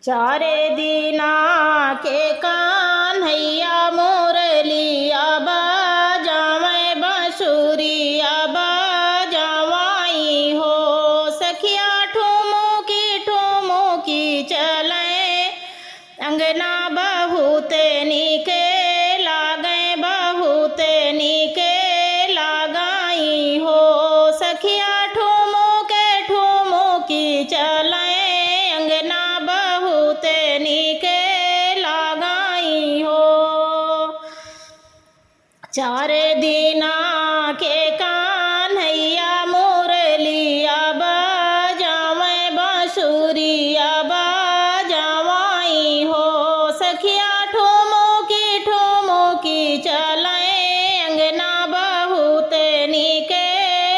चारे दीना के कान्हैया मुरलिया बजावे बांसुरिया बजावाई हो। सखिया ठुमुकी चले अंगना बहुत नीके लागे बहुत नीके लगाई हो। सखिया ठुमुकी चले अंगना बहुत नीके लगाई हो। चार दीना के कान्हैया मुरलिया बजावे बांसुरिया बजावाई हो। सखिया ठुमुकी चले अंगना बहुत नीके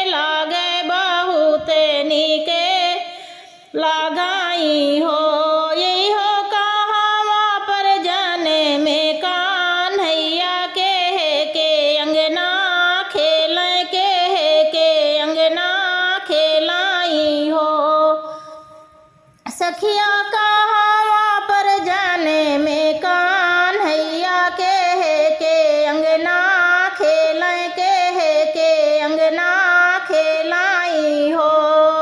लागे बहुत नीके लगाई हो। यही हो कहावा पर जाने में कान्हैया के अंगना खेल के अंगना खेलाई हो। सखिया कहावा पर जाने में कान्हैया के अंगना खेल के अंगना खेलाई हो।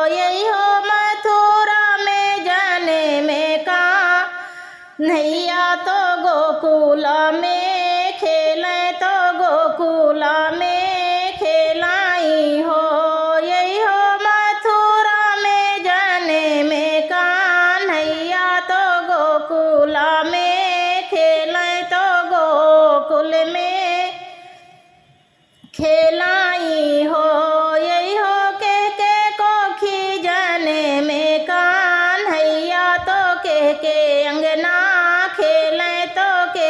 यही हो मथुरा में जाने में कान्हैया तो गोकुल में खेले तो गोकुल में खेलाई हो। यही हो मथुरा में जाने में कान्हैया तो गोकुल में खेले तो गोकुल में खेलाई हो। यही हो के कोखी जाने में कान्हैया तो के अंगना खेले तो के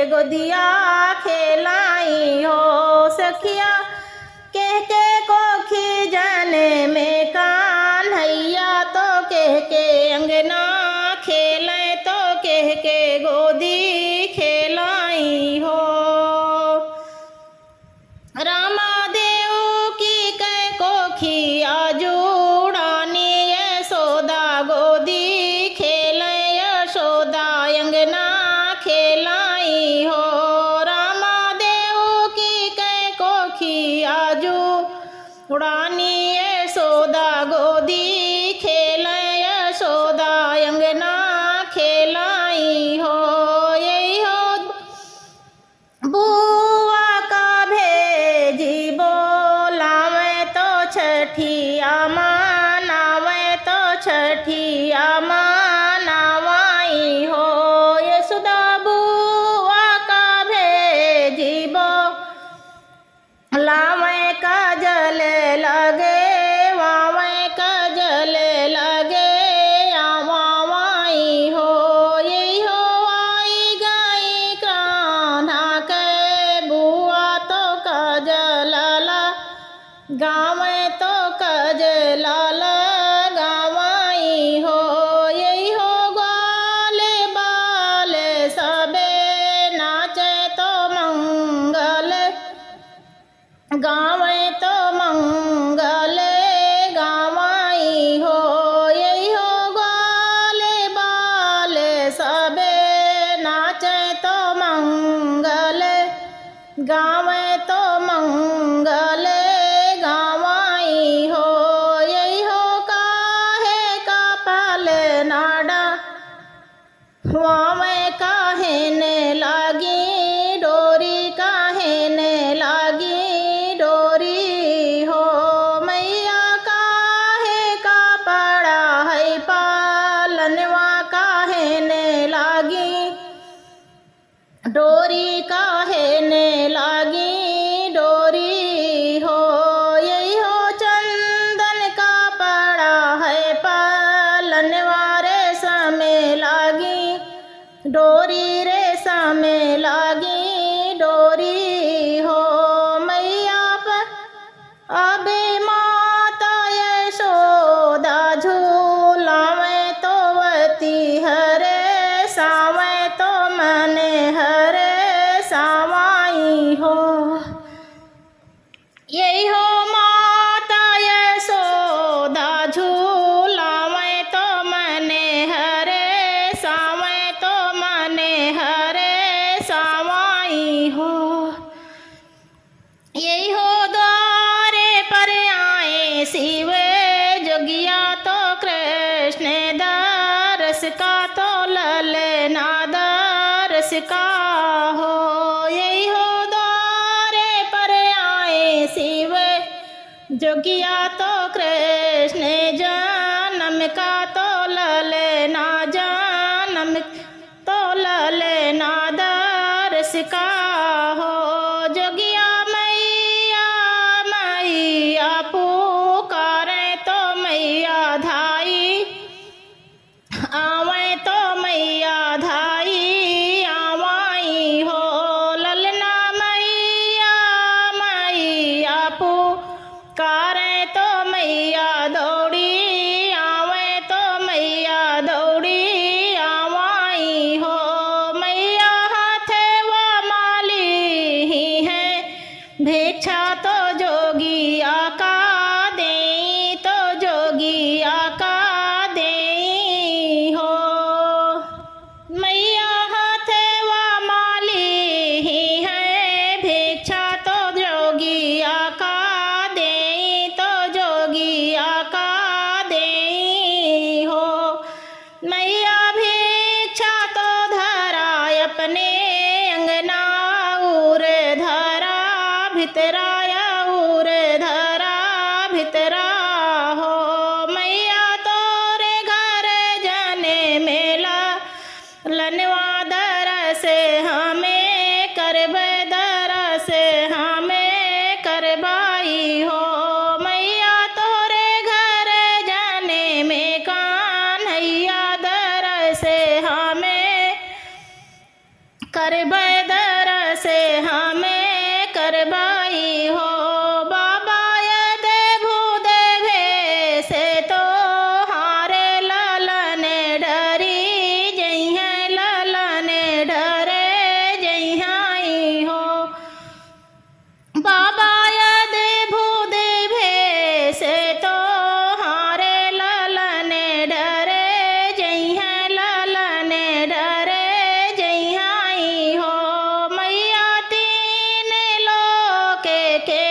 गोदिया खेलाई हो। सखिया के कोखी जाने में कान्हैया तो के अंगना खेले तो के गोदी खेलाई हो। रामा देव की कै कोखी आजूड़ानी यशोदा गोदी खेले यशोदा अंगना खेलाई हो। रामा देव की कै कोखी आजूड़ानी यशोदा गोदी खेले यशोदा अंगना खेलाई हो। यही हो बुआ का भेजी बोलावे तो छठिया मनावे तो छठिया मनावाई हो। यशोदा बुआ का भेजी बोलावे काजल लगे वावे काजल लगे आवाई हो। यही हो आई गई कान्हा के बुआ तो काजल गावे तो काजल गावाई हो। यही हो ग्वाले बाले सबे नाचे तो मंगल गावे तो मंगल गावाई हो। यही हो ग्वाले बाले सबे नाचे तो मंगल गावे तो मंगल गावाई हो। यही हो काहे का पाले नाडा वावे काहे ने लागी डोरी काहे ने लागी डोरी हो। मैया काहे का पड़ा है पालनवा काहे ने लागी डोरी काहे ने लागी डोरी हो। यही हो चंदन का पड़ा है पालनवा रे समय लागी डोरी रे समय लागी डोरी हो। मैया पर अबे माता यशोदा झूलावे तो वती हरे सावे तो मने हरे सावाई हो। यही हो माता यशोदा झूलावे तो मने हरे सा का तो ललना दरस का हो। यही हो द्वारे पर आए शिव जोगिया तो कृष्ण जन्म का तो ललना जन्म तो ललना दरस का हो। जोगिया मैया मैया पुकारे तो मैया धाई आवे तो मैया धाई आवाई हो। ललना मैया मैया पुकारे तो मैया दौड़ी आवे तो मैया दौड़ी आवाई हो। मैया हाथे व माली ही है भिक्षा तो जोगिया का देई तो जोगिया का देई हो। मैया हाथे व माली ही है भिक्षा तो जोगिया का देई तो जोगिया का देई हो। मैया भिक्षा तो धरा अपने अंगना उर धरा भितराया उर धरा भितरा हो। मैया तोरे घर जाने मेला लनवा दर से हमें करबे दर से हमें करबाई हो। मैया तोरे घर जाने में कान्हैया दर से हमें करबे दर से हमें करबाई हो। बाबा यदे भूदेवे से तो हारे ललन डरी जइहे ललन डरे जइहाई हो। बाबा यदे भूदेवे से तो हारे ललन डरे जइहे ललन डरे जइहाई हो। मैया तीन लोक के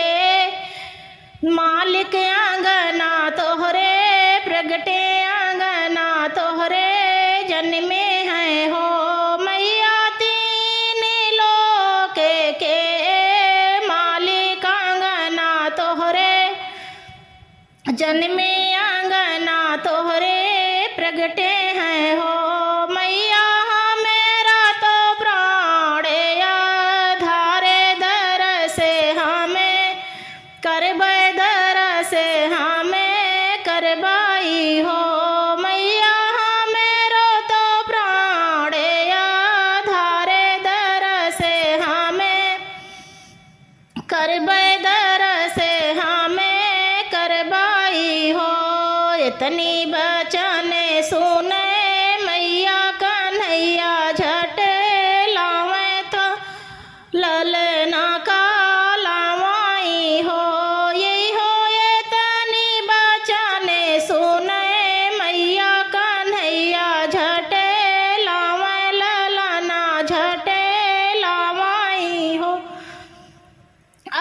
मालिक आंगना तोहरे प्रगटे आंगना तोहरे जन्मे हैं हो। मैया तीन लोक के मालिक आंगना तोहरे जन्मे आंगना तोहरे प्रगटे हैं हो। मैया मेरा तो प्राण धारे दर से हमें करबे दर से हमें करबाई हो। मैया मेरो तो प्राण धारे दर से हमें करबे दर से हमें करबाई हो। इतनी बचन सुने मैया कन्हैया झट लावे तो ललना का लावाई हो। यही हो इतनी बचन सुने मैया कन्हैया झट लावे ललना झट लावाई हो।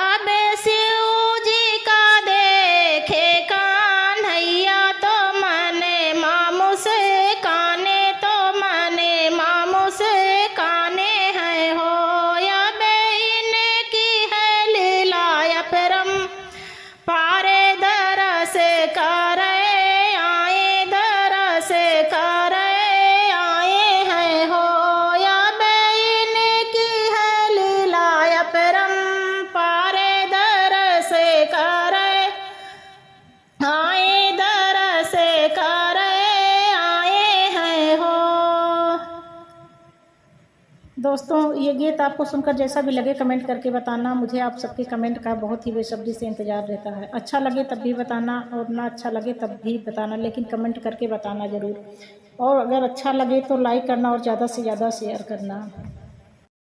अब शिव जी का देखे कान्हैया तो मने मामुस काने तो मने मामुस काने हैं हो। अब इनकी है लीला परम पारे दर से करे आए दर से करे आए हैं हो। अब इनकी है लीला परम पारे दर से करे आए दर से करे आए हैं हो। दोस्तों ये गीत आपको सुनकर जैसा भी लगे कमेंट करके बताना। मुझे आप सबके कमेंट का बहुत ही बेसब्री से इंतज़ार रहता है। अच्छा लगे तब भी बताना और ना अच्छा लगे तब भी बताना, लेकिन कमेंट करके बताना ज़रूर। और अगर अच्छा लगे तो लाइक करना और ज़्यादा से ज़्यादा शेयर करना।